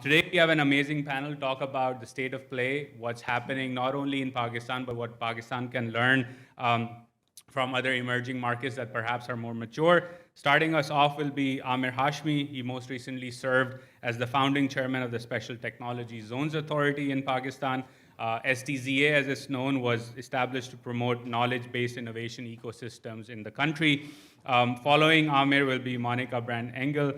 Today, we have an amazing panel talk about the state of play, what's happening not only in Pakistan, but what Pakistan can learn from other emerging markets that perhaps are more mature. Starting us off will be Amer Hashmi. He most recently served as the founding chairman of the Special Technology Zones Authority in Pakistan. STZA, as it's known, was established to promote knowledge-based innovation ecosystems in the country. Following Amer will be Monica Brand Engel,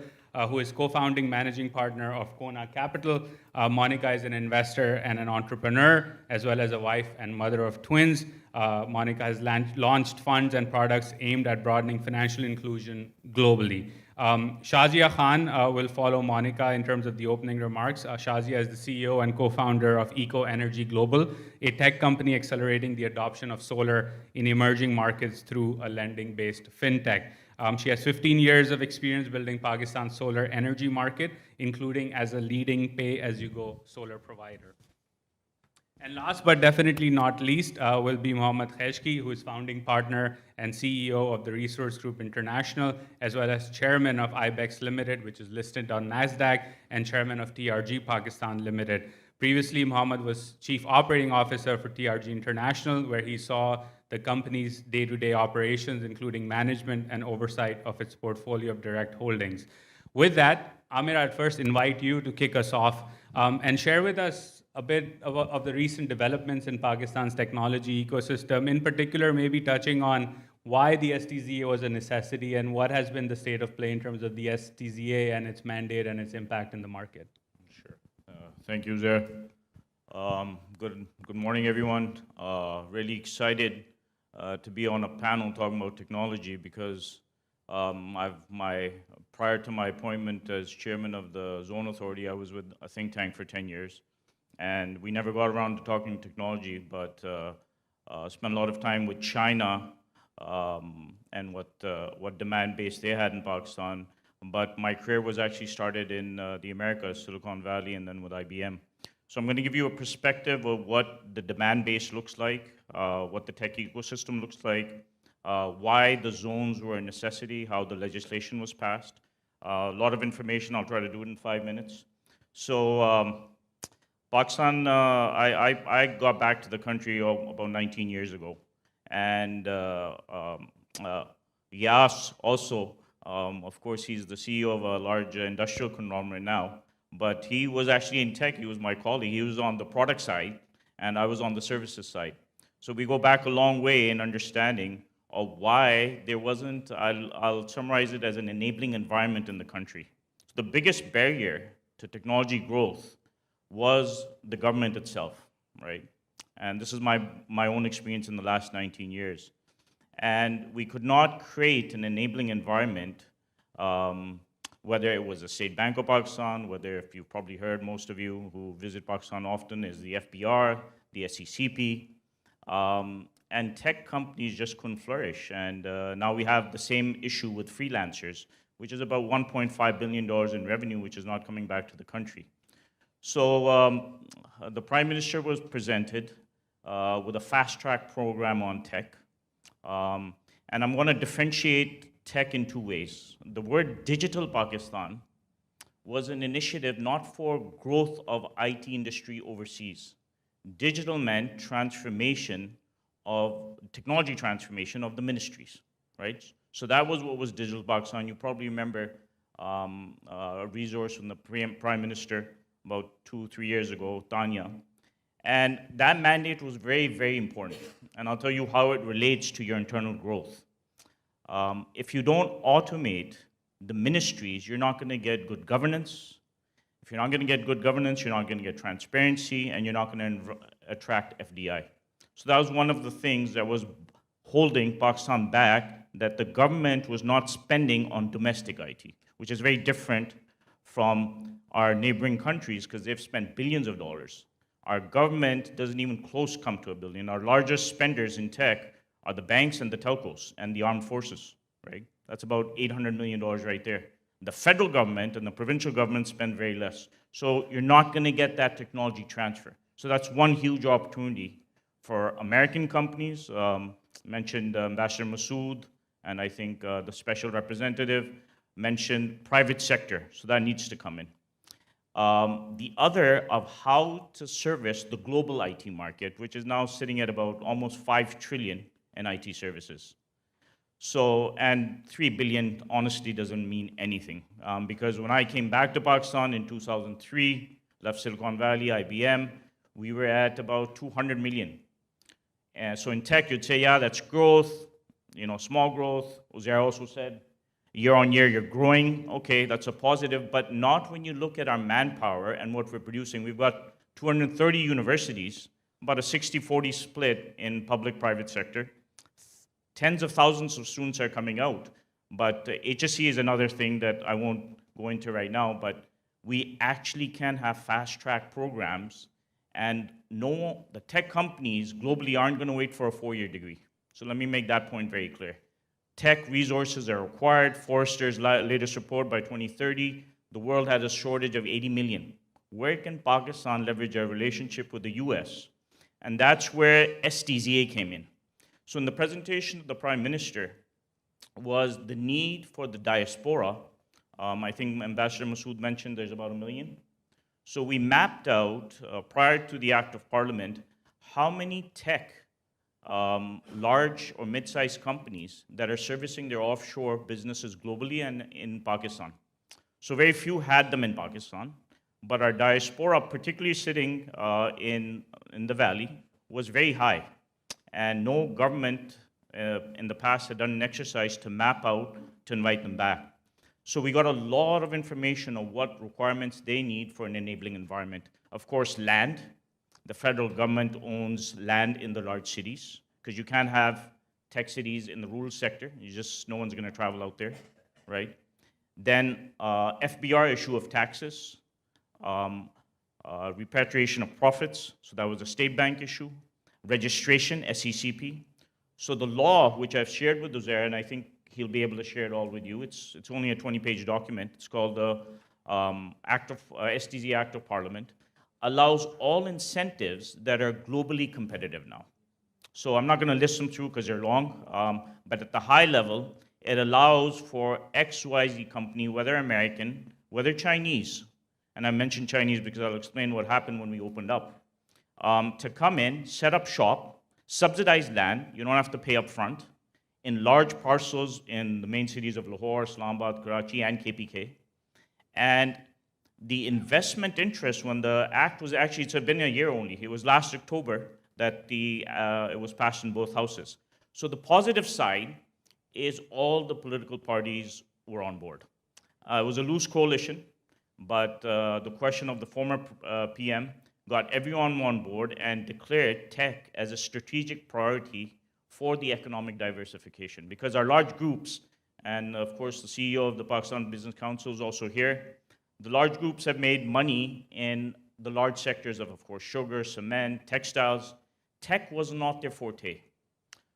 who is co-founding managing partner of Kona Capital. Monica is an investor and an entrepreneur, as well as a wife and mother of twins. Monica has launched funds and products aimed at broadening financial inclusion globally. Shazia Khan will follow Monica in terms of the opening remarks. Shazia is the CEO and co-founder of Eco Energy Global, a tech company accelerating the adoption of solar in emerging markets through a lending-based fintech. She has 15 years of experience building Pakistan's solar energy market, including as a leading pay-as-you-go solar provider. And last but definitely not least will be Mohammad Kheshki, who is founding partner and CEO of the Resource Group International, as well as chairman of IBEX Limited, which is listed on NASDAQ, and chairman of TRG Pakistan Limited. Previously, Mohammad was chief operating officer for TRG International, where he saw the company's day-to-day operations, including management and oversight of its portfolio of direct holdings. With that, Amer, I'd first invite you to kick us off and share with us a bit of the recent developments in Pakistan's technology ecosystem, in particular, maybe touching on why the STZA was a necessity and what has been the state of play in terms of the STZA and its mandate and its impact in the market. Sure. Thank you, Zair. Good morning, everyone. Really excited to be on a panel talking about technology because prior to my appointment as chairman of the Zone Authority, I was with a think tank for 10 years. And we never got around to talking technology, but spent a lot of time with China and what demand base they had in Pakistan. But my career was actually started in the Americas, Silicon Valley, and then with IBM. So I'm going to give you a perspective of what the demand base looks like, what the tech ecosystem looks like, why the zones were a necessity, how the legislation was passed. A lot of information. I'll try to do it in 5 minutes. So Pakistan, I got back to the country about 19 years ago. And Yas also, of course, he's the CEO of a large industrial conglomerate now, but he was actually in tech. He was my colleague. He was on the product side, and I was on the services side. So we go back a long way in understanding of why there wasn't, I'll summarize it as an enabling environment in the country. So the biggest barrier to technology growth was the government itself, right? And this is my own experience in the last 19 years. And we could not create an enabling environment, whether it was the State Bank of Pakistan, whether, if you've probably heard, most of you who visit Pakistan often, is the FBR, the SECP, and tech companies just couldn't flourish. And now we have the same issue with freelancers, which is about $1.5 billion in revenue, which is not coming back to the country. So the Prime Minister was presented with a fast-track program on tech. And I'm going to differentiate tech in two ways. The word Digital Pakistan was an initiative not for growth of IT industry overseas. Digital meant transformation of technology transformation of the ministries, right? So that was what was Digital Pakistan. You probably remember a resource from the Prime Minister about 2-3 years ago, Tanya. And that mandate was very, very important. And I'll tell you how it relates to your internal growth. If you don't automate the ministries, you're not going to get good governance. If you're not going to get good governance, you're not going to get transparency, and you're not going to attract FDI. So that was one of the things that was holding Pakistan back, that the government was not spending on domestic IT, which is very different from our neighboring countries because they've spent billions of dollars. Our government doesn't even close come to $1 billion. Our largest spenders in tech are the banks and the telcos and the armed forces, right? That's about $800 million right there. The federal government and the provincial government spend very less. So you're not going to get that technology transfer. So that's one huge opportunity for American companies. Mentioned Ambassador Masood, and I think the special representative mentioned private sector. So that needs to come in. The other of how to service the global IT market, which is now sitting at about almost 5 trillion in IT services. So, and 3 billion honestly doesn't mean anything. Because when I came back to Pakistan in 2003, left Silicon Valley, IBM, we were at about 200 million. And so in tech, you'd say, yeah, that's growth, small growth. Uzair also said, year on year, you're growing. Okay, that's a positive, but not when you look at our manpower and what we're producing. We've got 230 universities, about a 60-40 split in public-private sector. Tens of thousands of students are coming out. But HSC is another thing that I won't go into right now, but we actually can have fast-track programs, and no, the tech companies globally aren't going to wait for a 4-year degree. So let me make that point very clear. Tech resources are required. Forrester's latest report, by 2030, the world has a shortage of 80 million. Where can Pakistan leverage our relationship with the US? And that's where STZA came in. So in the presentation of the Prime Minister was the need for the diaspora. I think Ambassador Masood mentioned there's about 1 million. So we mapped out, prior to the Act of Parliament, how many tech, large or mid-sized companies that are servicing their offshore businesses globally and in Pakistan. So very few had them in Pakistan, but our diaspora, particularly sitting in the valley, was very high. And no government in the past had done an exercise to map out to invite them back. So we got a lot of information on what requirements they need for an enabling environment. Of course, land. The federal government owns land in the large cities, because you can't have tech cities in the rural sector. No one's going to travel out there, right? Then FBR issue of taxes, repatriation of profits. So that was a state bank issue. Registration, SECP. So the law, which I've shared with Uzair, and I think he'll be able to share it all with you. It's only a 20-page document. It's called the STZ Act of Parliament. Allows all incentives that are globally competitive now. So I'm not going to list them through because they're long, but at the high level, it allows for XYZ company, whether American, whether Chinese, and I mentioned Chinese because I'll explain what happened when we opened up, to come in, set up shop, subsidize land, you don't have to pay up front, in large parcels in the main cities of Lahore, Islamabad, Karachi, and KPK. And the investment interest, when the act was actually, it's been a year only, it was last October that it was passed in both houses. So the positive side is all the political parties were on board. It was a loose coalition, but the question of the former PM got everyone on board and declared tech as a strategic priority for the economic diversification. Because our large groups, and of course the CEO of the Pakistan Business Council is also here, the large groups have made money in the large sectors of course, sugar, cement, textiles. Tech was not their forte.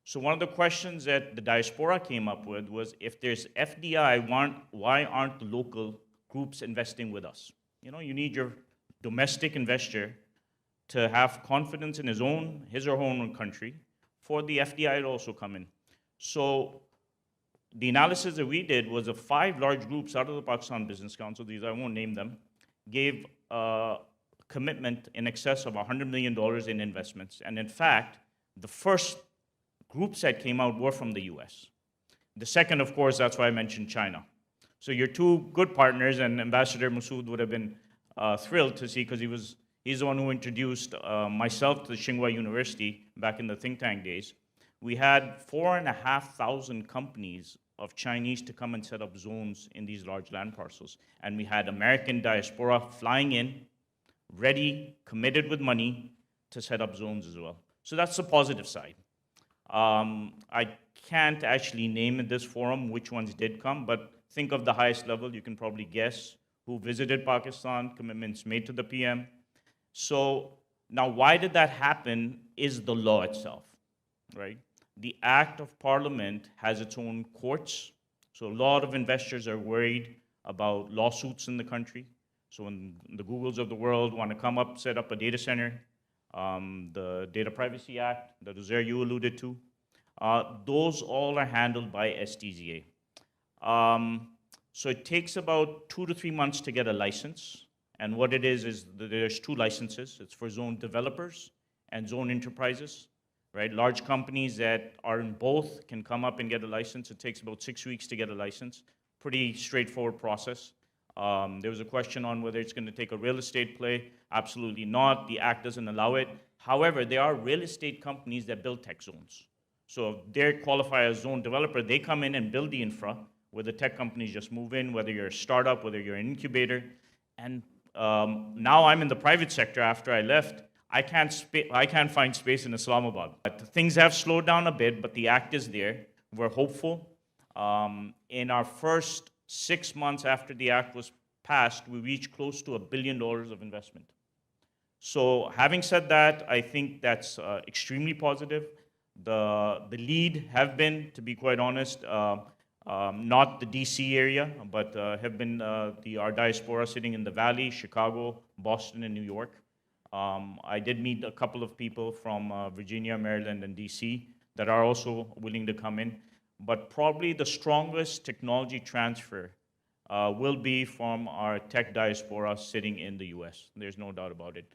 So one of the questions that the diaspora came up with was, if there's FDI, why aren't the local groups investing with us? You need your domestic investor to have confidence in his or her own country for the FDI to also come in. So the analysis that we did was of 5 large groups out of the Pakistan Business Council, these I won't name them, gave a commitment in excess of $100 million in investments. And in fact, the first groups that came out were from the US. The second, of course, that's why I mentioned China. So your 2 good partners, and Ambassador Masood would have been thrilled to see, because he's the one who introduced myself to the Tsinghua University back in the think tank days. We had 4,500 companies of Chinese to come and set up zones in these large land parcels. And we had American diaspora flying in, ready, committed with money to set up zones as well. So that's the positive side. I can't actually name in this forum which ones did come, but think of the highest level. You can probably guess who visited Pakistan, commitments made to the PM. So now why did that happen is the law itself, right? The Act of Parliament has its own courts. So a lot of investors are worried about lawsuits in the country. So when the Googles of the world want to come up, set up a data center, the Data Privacy Act that Uzair you alluded to, those all are handled by STZA. So it takes about 2 to 3 months to get a license. And what it is that there's two licenses. It's for zone developers and zone enterprises, right? Large companies that are in both can come up and get a license. It takes about 6 weeks to get a license. Pretty straightforward process. There was a question on whether it's going to take a real estate play. Absolutely not. The act doesn't allow it. However, there are real estate companies that build tech zones. So if they qualify as zone developer, they come in and build the infra, where the tech companies just move in, whether you're a startup, whether you're an incubator. And now I'm in the private sector after I left. I can't find space in Islamabad. But things have slowed down a bit, but the act is there. We're hopeful. In our first 6 months after the act was passed, we reached close to $1 billion of investment. So having said that, I think that's extremely positive. The lead have been, to be quite honest, not the DC area, but have been our diaspora sitting in the Valley, Chicago, Boston, and New York. I did meet a couple of people from Virginia, Maryland, and DC that are also willing to come in. But probably the strongest technology transfer will be from our tech diaspora sitting in the US. There's no doubt about it.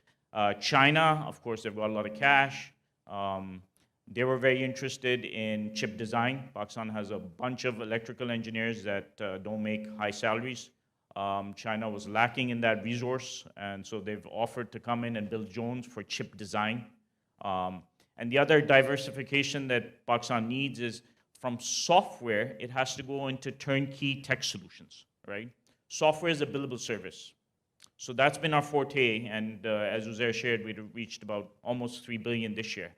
China, of course, they've got a lot of cash. They were very interested in chip design. Pakistan has a bunch of electrical engineers that don't make high salaries. China was lacking in that resource, and so they've offered to come in and build drones for chip design. And the other diversification that Pakistan needs is from software, it has to go into turnkey tech solutions, right? Software is a billable service. So that's been our forte, and as Uzair shared, we reached about almost 3 billion this year.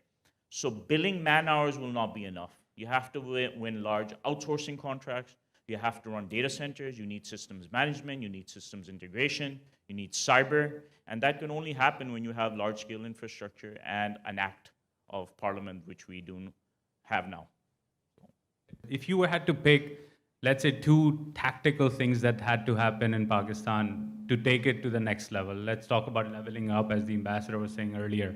So billing man hours will not be enough. You have to win large outsourcing contracts. You have to run data centers. You need systems management. You need systems integration. You need cyber. And that can only happen when you have large-scale infrastructure and an act of parliament, which we do have now. If you had to pick, let's say, 2 tactical things that had to happen in Pakistan to take it to the next level, let's talk about leveling up, as the ambassador was saying earlier.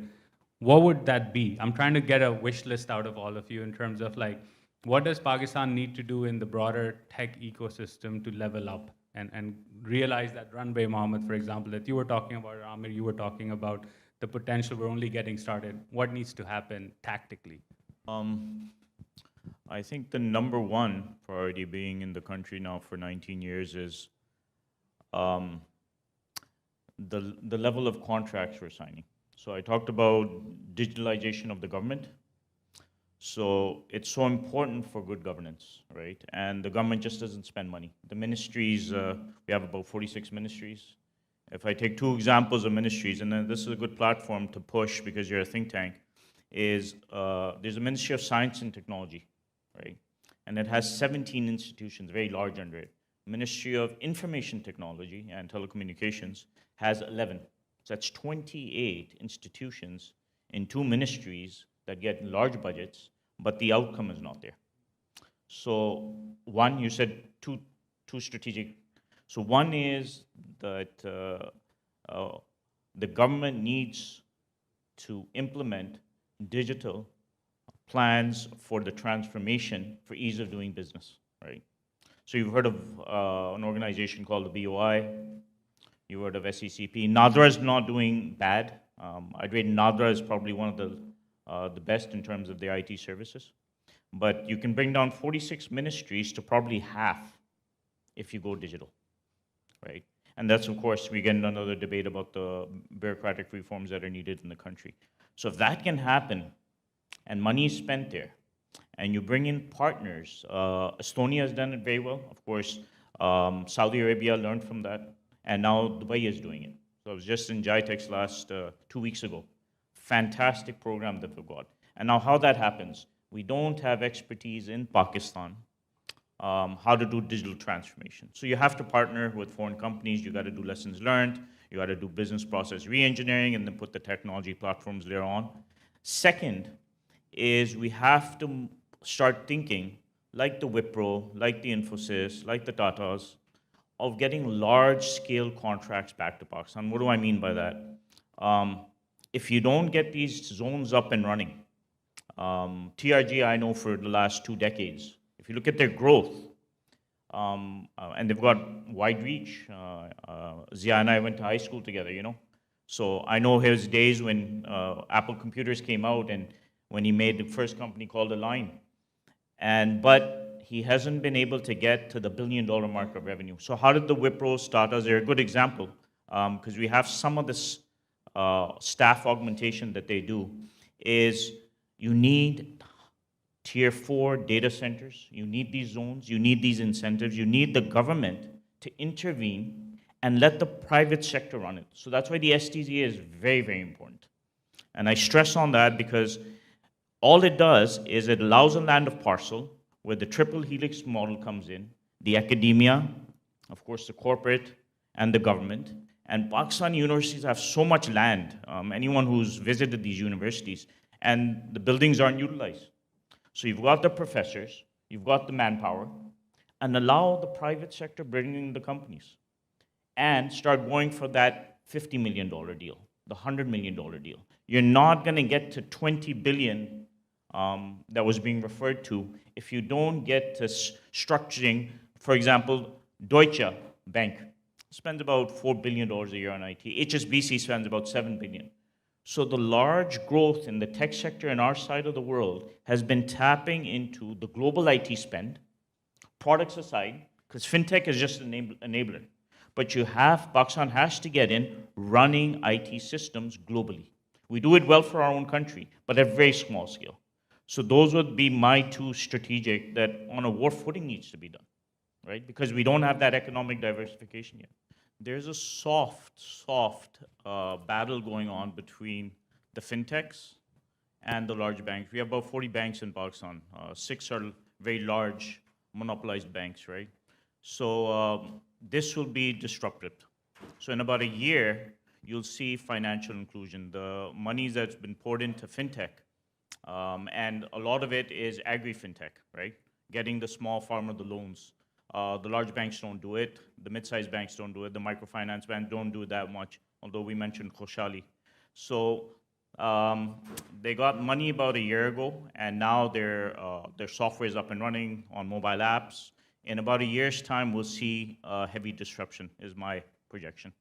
What would that be? I'm trying to get a wish list out of all of you in terms of like, what does Pakistan need to do in the broader tech ecosystem to level up and realize that runway, Mohammed, for example, that you were talking about, Amer, you were talking about the potential, we're only getting started. What needs to happen tactically? I think the number one priority being in the country now for 19 years is the level of contracts we're signing. So I talked about digitalization of the government. So it's so important for good governance, right? And the government just doesn't spend money. The ministries, we have about 46 ministries. If I take 2 examples of ministries, and then this is a good platform to push because you're a think tank, is there's a Ministry of Science and Technology, right? And it has 17 institutions, very large under it. Ministry of Information Technology and Telecommunications has 11. So that's 28 institutions in 2 ministries that get large budgets, but the outcome is not there. So one, you said two strategic. So one is that the government needs to implement digital plans for the transformation for ease of doing business, right? So you've heard of an organization called the BOI. You heard of SECP. NADRA is not doing bad. I'd rate NADRA as probably one of the best in terms of their IT services. But you can bring down 46 ministries to probably half if you go digital, right? And that's, of course, we get into another debate about the bureaucratic reforms that are needed in the country. So if that can happen, and money is spent there, and you bring in partners, Estonia has done it very well. Of course, Saudi Arabia learned from that. And now Dubai is doing it. So I was just in GITEX last 2 weeks ago. Fantastic program that we've got. And now how that happens, we don't have expertise in Pakistan how to do digital transformation. So you have to partner with foreign companies. You got to do lessons learned. You got to do business process re-engineering and then put the technology platforms later on. Second is we have to start thinking like the Wipro, like the Infosys, like the Tatas, of getting large-scale contracts back to Pakistan. What do I mean by that? If you don't get these zones up and running, TRG, I know for the last 2 decades, if you look at their growth, and they've got wide reach. Zia and I went to high school together, you know. So I know his days when Apple computers came out and when he made the first company called Align. But he hasn't been able to get to the $1 billion mark of revenue. So how did the Wipro start us? They're a good example because we have some of this staff augmentation that they do is you need tier 4 data centers, you need these zones, you need these incentives, you need the government to intervene and let the private sector run it. So that's why the STZA is very, very important. And I stress on that because all it does is it allows a land of parcel where the triple helix model comes in, the academia, of course the corporate, and the government. And Pakistani universities have so much land, anyone who's visited these universities, and the buildings aren't utilized. So you've got the professors, you've got the manpower, and allow the private sector bring in the companies and start going for that $50 million deal, the $100 million deal. You're not going to get to 20 billion that was being referred to if you don't get to structuring. For example, Deutsche Bank spends about $4 billion a year on IT. HSBC spends about $7 billion. So the large growth in the tech sector in our side of the world has been tapping into the global IT spend, products aside, because fintech is just an enabler. But Pakistan has to get in running IT systems globally. We do it well for our own country, but at very small scale. So those would be my two strategic that on a war footing needs to be done, right? Because we don't have that economic diversification yet. There's a soft battle going on between the fintechs and the large banks. We have about 40 banks in Pakistan. 6 are very large monopolized banks, right? So this will be disrupted. So in about a year, you'll see financial inclusion. The money that's been poured into fintech, and a lot of it is agri-fintech, right? Getting the small farmer the loans. The large banks don't do it. The mid-sized banks don't do it. The microfinance banks don't do it that much, although we mentioned Khoshali. So they got money about a year ago, and now their software is up and running on mobile apps. In about a year's time, we'll see heavy disruption, is my projection.